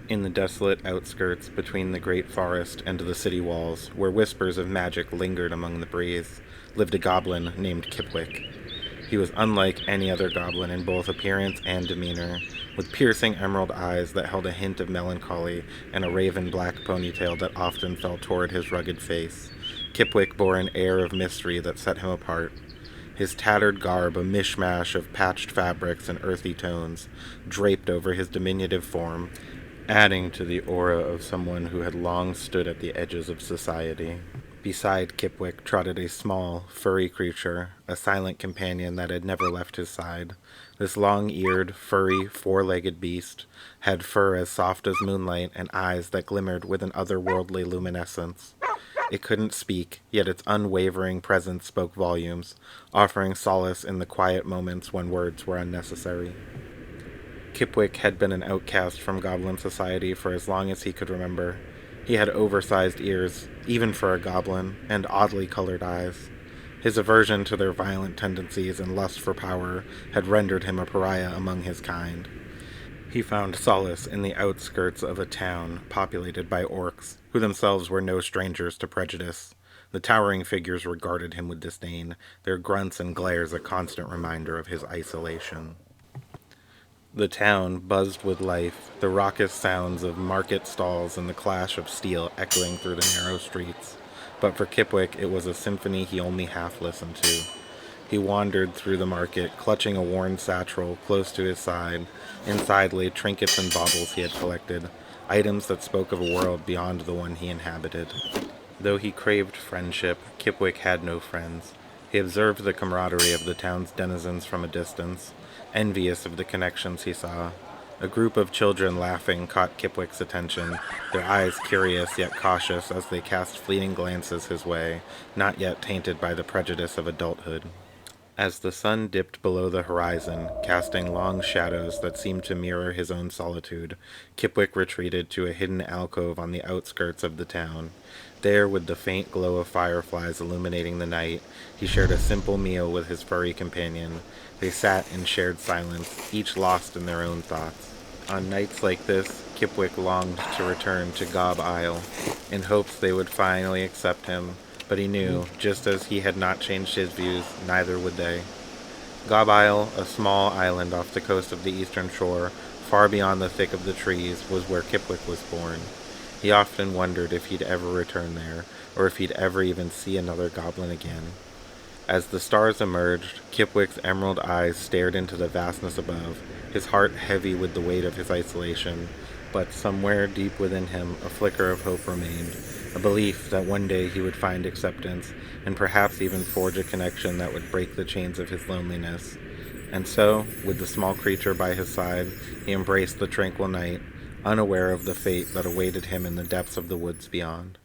In the desolate outskirts between the great forest and the city walls, where whispers of magic lingered among the breeze, lived a goblin named Kipwick. He was unlike any other goblin in both appearance and demeanor, with piercing emerald eyes that held a hint of melancholy and a raven black ponytail that often fell toward his rugged face. Kipwick bore an air of mystery that set him apart. His tattered garb, a mishmash of patched fabrics and earthy tones, draped over his diminutive form, adding to the aura of someone who had long stood at the edges of society. Beside Kipwick trotted a small, furry creature, a silent companion that had never left his side. This long-eared, furry, four-legged beast had fur as soft as moonlight and eyes that glimmered with an otherworldly luminescence. It couldn't speak, yet its unwavering presence spoke volumes, offering solace in the quiet moments when words were unnecessary. Kipwick had been an outcast from goblin society for as long as he could remember. He had oversized ears, even for a goblin, and oddly colored eyes. His aversion to their violent tendencies and lust for power had rendered him a pariah among his kind. He found solace in the outskirts of a town populated by orcs, who themselves were no strangers to prejudice. The towering figures regarded him with disdain, their grunts and glares a constant reminder of his isolation. The town buzzed with life, the raucous sounds of market stalls and the clash of steel echoing through the narrow streets. But for Kipwick, it was a symphony he only half listened to. He wandered through the market, clutching a worn satchel close to his side. Inside lay trinkets and baubles he had collected, items that spoke of a world beyond the one he inhabited. Though he craved friendship, Kipwick had no friends. He observed the camaraderie of the town's denizens from a distance, envious of the connections he saw. A group of children laughing caught Kipwick's attention, their eyes curious yet cautious as they cast fleeting glances his way, not yet tainted by the prejudice of adulthood. As the sun dipped below the horizon, casting long shadows that seemed to mirror his own solitude, Kipwick retreated to a hidden alcove on the outskirts of the town. There, with the faint glow of fireflies illuminating the night, he shared a simple meal with his furry companion. They sat in shared silence, each lost in their own thoughts. On nights like this, Kipwick longed to return to Gob Isle, in hopes they would finally accept him, but he knew, just as he had not changed his views, neither would they. Gob Isle, a small island off the coast of the eastern shore, far beyond the thick of the trees, was where Kipwick was born. He often wondered if he'd ever return there, or if he'd ever even see another goblin again. As the stars emerged, Kipwick's emerald eyes stared into the vastness above, his heart heavy with the weight of his isolation, but somewhere deep within him a flicker of hope remained, a belief that one day he would find acceptance, and perhaps even forge a connection that would break the chains of his loneliness. And so, with the small creature by his side, he embraced the tranquil night, unaware of the fate that awaited him in the depths of the woods beyond.